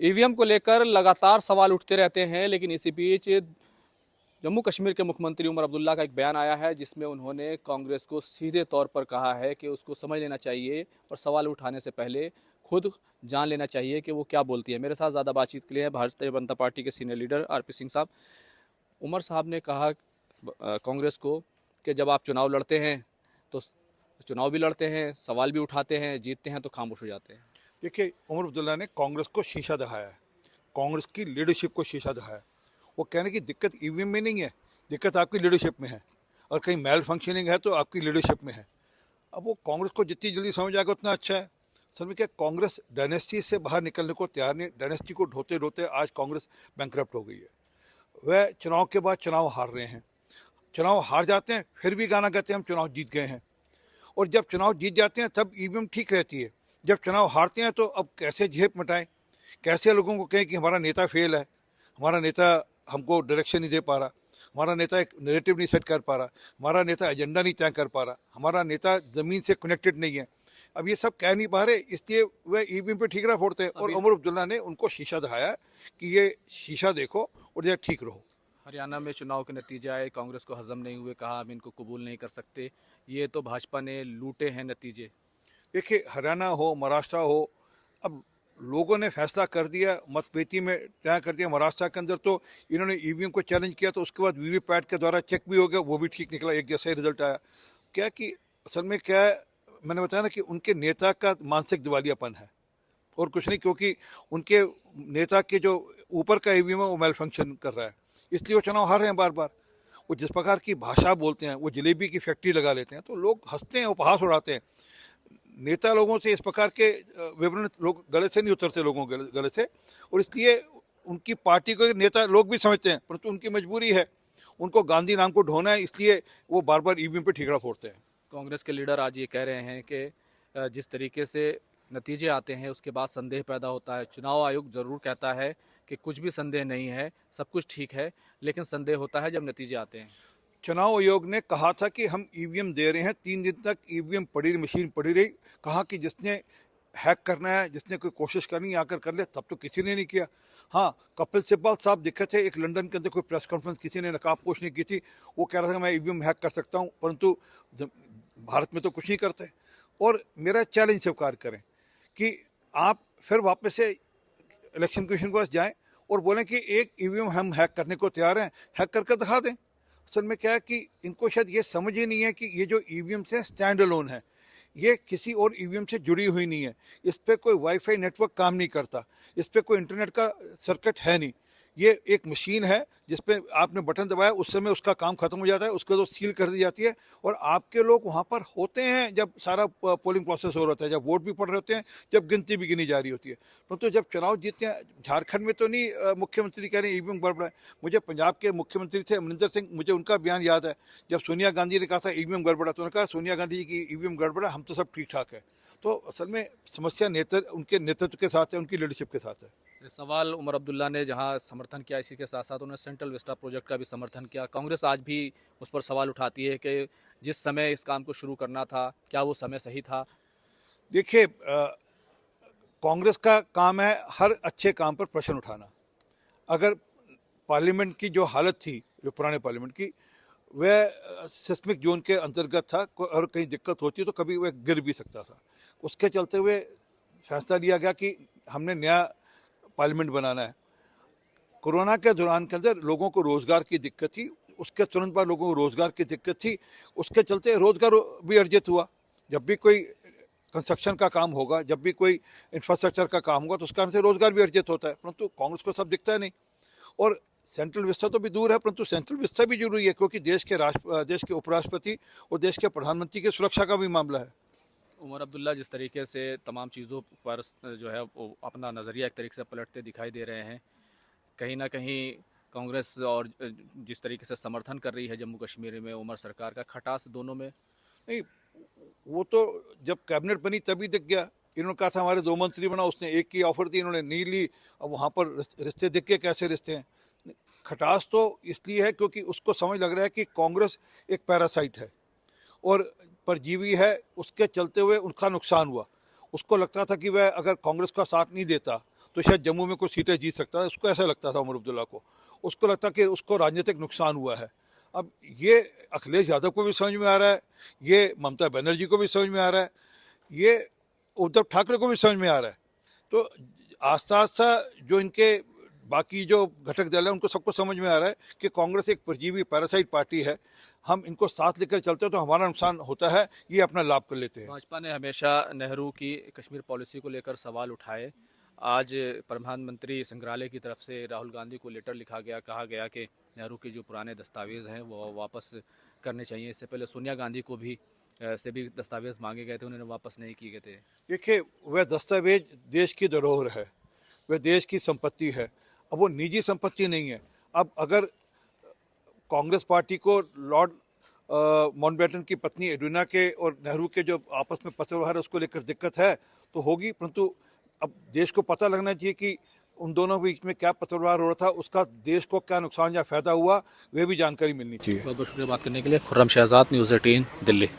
EVM को लेकर लगातार सवाल उठते रहते हैं, लेकिन इसी बीच जम्मू कश्मीर के मुख्यमंत्री उमर अब्दुल्ला का एक बयान आया है जिसमें उन्होंने कांग्रेस को सीधे तौर पर कहा है कि उसको समझ लेना चाहिए और सवाल उठाने से पहले खुद जान लेना चाहिए कि वो क्या बोलती है। मेरे साथ ज़्यादा बातचीत के लिए भारतीय जनता पार्टी के सीनियर लीडर आरपी सिंह साहब। उमर साहब ने कहा कांग्रेस को कि जब आप चुनाव लड़ते हैं तो चुनाव भी लड़ते हैं, सवाल भी उठाते हैं, जीतते हैं तो खामोश हो जाते हैं। देखिए, उमर अब्दुल्ला ने कांग्रेस को शीशा दिखाया है, कांग्रेस की लीडरशिप को शीशा दिखाया है। वो कहने की दिक्कत ईवीएम में नहीं है, दिक्कत आपकी लीडरशिप में है, और कहीं मेल फंक्शनिंग है तो आपकी लीडरशिप में है। अब वो कांग्रेस को जितनी जल्दी समझ आएगा उतना अच्छा है। असल में क्या, कांग्रेस डायनेस्टी से बाहर निकलने को तैयार नहीं। डायनेस्टी को ढोते ढोते आज कांग्रेस बैंकरप्ट हो गई है। वह चुनाव के बाद चुनाव हार रहे हैं, चुनाव हार जाते हैं फिर भी गाना गाते हैं हम चुनाव जीत गए हैं, और जब चुनाव जीत जाते हैं तब ईवीएम ठीक रहती है। जब चुनाव हारते हैं तो अब कैसे झेप मटाएं, कैसे लोगों को कहें कि हमारा नेता फेल है, हमारा नेता हमको डायरेक्शन नहीं दे पा रहा, हमारा नेता एक नैरेटिव नहीं सेट कर पा रहा, हमारा नेता एजेंडा नहीं तय कर पा रहा, हमारा नेता ज़मीन से कनेक्टेड नहीं है। अब ये सब कह नहीं पा रहे, इसलिए वह ईवीएम पे ठीकरा फोड़ते हैं। और उमर अब्दुल्ला ने उनको शीशा दिखाया कि ये शीशा देखो और ये ठीक रहो। हरियाणा में चुनाव के नतीजे आए, कांग्रेस को हजम नहीं हुए, कहा हम इनको कबूल नहीं कर सकते, ये तो भाजपा ने लूटे हैं नतीजे। देखिए, हरियाणा हो, महाराष्ट्र हो, अब लोगों ने फैसला कर दिया, मतपेटी में तय कर दिया। महाराष्ट्र के अंदर तो इन्होंने ईवीएम को चैलेंज किया, तो उसके बाद वीवीपैट के द्वारा चेक भी हो गया, वो भी ठीक निकला, एक जैसा ही रिजल्ट आया। क्या कि असल में क्या है, मैंने बताया ना कि उनके नेता का मानसिक दिवालियापन है और कुछ नहीं, क्योंकि उनके नेता के जो ऊपर का ईवीएम है वो मेल फंक्शन कर रहा है, इसलिए वो चुनाव हार रहे हैं बार बार। वो जिस प्रकार की भाषा बोलते हैं, वो जलेबी की फैक्ट्री लगा लेते हैं, तो लोग हंसते हैं, उपहास उड़ाते हैं। नेता लोगों से इस प्रकार के विवरण लोग गले से नहीं उतरते, लोगों के गले से, और इसलिए उनकी पार्टी को नेता लोग भी समझते हैं, परंतु उनकी मजबूरी है, उनको गांधी नाम को ढोना है, इसलिए वो बार बार ईवीएम पे ठीकरा फोड़ते हैं। कांग्रेस के लीडर आज ये कह रहे हैं कि जिस तरीके से नतीजे आते हैं उसके बाद संदेह पैदा होता है। चुनाव आयोग ज़रूर कहता है कि कुछ भी संदेह नहीं है, सब कुछ ठीक है, लेकिन संदेह होता है जब नतीजे आते हैं। चुनाव आयोग ने कहा था कि हम ईवीएम दे रहे हैं, 3 दिन तक ईवीएम पड़ी, मशीन पड़ी रही। कहा कि जिसने हैक करना है, जिसने कोई कोशिश करनी है आकर कर ले, तब तो किसी ने नहीं किया। हाँ, कपिल सिब्बल साहब दिखे थे एक लंदन के अंदर, कोई प्रेस कॉन्फ्रेंस किसी ने नकाबपोश नहीं की थी, वो कह रहा था मैं ईवीएम हैक कर सकता हूँ, परंतु भारत में तो कुछ नहीं करते। और मेरा चैलेंज स्वीकार करें कि आप फिर वापस से इलेक्शन कमीशन के पास जाएं और बोलें कि एक ईवीएम हम हैक करने को तैयार हैं, हैक करके दिखा दें। असल में क्या है कि इनको शायद ये समझ ही नहीं है कि ये जो ईवीएम से स्टैंड अलोन है, ये किसी और ईवीएम से जुड़ी हुई नहीं है, इस पर कोई वाईफाई नेटवर्क काम नहीं करता, इस पर कोई इंटरनेट का सर्किट है नहीं। ये एक मशीन है जिस पे आपने बटन दबाया, उस समय उसका काम खत्म हो जाता है, उसके बाद सील कर दी जाती है, और आपके लोग वहाँ पर होते हैं जब सारा पोलिंग प्रोसेस हो रहा होता है, जब वोट भी पड़ रहे होते हैं, जब गिनती भी गिनी जा रही होती है। परंतु जब चुनाव जीतते हैं, झारखंड में तो नहीं मुख्यमंत्री कह रहे हैं ईवीएम गड़बड़ा है। मुझे पंजाब के मुख्यमंत्री थे अमरिंदर सिंह, मुझे उनका बयान याद है, जब सोनिया गांधी ने कहा था ईवीएम गड़बड़ा, तो उन्होंने कहा सोनिया गांधी जी की ईवीएम गड़बड़ा, हम तो सब ठीक ठाक है। तो असल में समस्या उनके नेतृत्व के साथ है, उनकी लीडरशिप के साथ है। सवाल उमर अब्दुल्ला ने जहां समर्थन किया, इसी के साथ साथ उन्होंने सेंट्रल विस्टा प्रोजेक्ट का भी समर्थन किया। कांग्रेस आज भी उस पर सवाल उठाती है कि जिस समय इस काम को शुरू करना था, क्या वो समय सही था? देखिए, कांग्रेस का काम है हर अच्छे काम पर प्रश्न उठाना। अगर पार्लियामेंट की जो हालत थी, जो पुराने पार्लियामेंट की, वह सिस्मिक जोन के अंतर्गत था, और कहीं दिक्कत होती तो कभी वह गिर भी सकता था। उसके चलते हुए फैसला लिया गया कि हमने नया पार्लियामेंट बनाना है। कोरोना के दौरान के अंदर लोगों को रोज़गार की दिक्कत थी, उसके तुरंत बाद लोगों को रोज़गार की दिक्कत थी, उसके चलते रोज़गार भी अर्जित हुआ। जब भी कोई कंस्ट्रक्शन का काम होगा, जब भी कोई इंफ्रास्ट्रक्चर का काम होगा, तो उस कारण से रोज़गार भी अर्जित होता है, परंतु कांग्रेस को सब दिखता है नहीं। और सेंट्रल विस्टा तो भी दूर है, परंतु सेंट्रल विस्टा भी जरूरी है, क्योंकि देश के उपराष्ट्रपति और देश के प्रधानमंत्री की सुरक्षा का भी मामला है। उमर अब्दुल्ला जिस तरीके से तमाम चीज़ों पर जो है वो अपना नज़रिया एक तरीके से पलटते दिखाई दे रहे हैं, कहीं ना कहीं कांग्रेस और जिस तरीके से समर्थन कर रही है जम्मू कश्मीर में उमर सरकार का, खटास दोनों में नहीं, वो तो जब कैबिनेट बनी तभी दिख गया। इन्होंने कहा था हमारे 2 मंत्री बना, उसने एक की ऑफर दी, इन्होंने नहीं ली। अब वहाँ पर रिश्ते दिख गए कैसे रिश्ते हैं। खटास तो इसलिए है क्योंकि उसको समझ लग रहा है कि कांग्रेस एक पैरासाइट है और परजीवी है, उसके चलते हुए उनका नुकसान हुआ। उसको लगता था कि वह अगर कांग्रेस का साथ नहीं देता तो शायद जम्मू में कुछ सीटें जीत सकता था। उसको ऐसा लगता था उमर अब्दुल्ला को, उसको लगता कि उसको राजनीतिक नुकसान हुआ है। अब ये अखिलेश यादव को भी समझ में आ रहा है, ये ममता बनर्जी को भी समझ में आ रहा है, ये उद्धव ठाकरे को भी समझ में आ रहा है। तो आस्ता आस्ता जो इनके बाकी जो घटक दल है उनको सबको समझ में आ रहा है कि कांग्रेस एक परजीवी पैरासाइट पार्टी है, हम इनको साथ लेकर चलते हैं तो हमारा नुकसान होता है, ये अपना लाभ कर लेते हैं। भाजपा ने हमेशा नेहरू की कश्मीर पॉलिसी को लेकर सवाल उठाए। आज प्रधानमंत्री संग्रहालय की तरफ से राहुल गांधी को लेटर लिखा गया, कहा गया कि नेहरू के जो पुराने दस्तावेज़ हैं वो वापस करने चाहिए। इससे पहले सोनिया गांधी को भी से भी दस्तावेज मांगे गए थे, उन्होंने वापस नहीं किए गए थे। देखिए, वह दस्तावेज देश की धरोहर है, वह देश की संपत्ति है, अब वो निजी संपत्ति नहीं है। अब अगर कांग्रेस पार्टी को लॉर्ड माउंटबेटन की पत्नी एडविना के और नेहरू के जो आपस में पत्र व्यवहार है उसको लेकर दिक्कत है तो होगी, परंतु अब देश को पता लगना चाहिए कि उन दोनों के बीच में क्या पत्र व्यवहार हो रहा था, उसका देश को क्या नुकसान या फायदा हुआ, वह भी जानकारी मिलनी चाहिए। बहुत बहुत शुक्रिया बात करने के लिए। खुर्रम शहजाद, न्यूज़ 18, दिल्ली।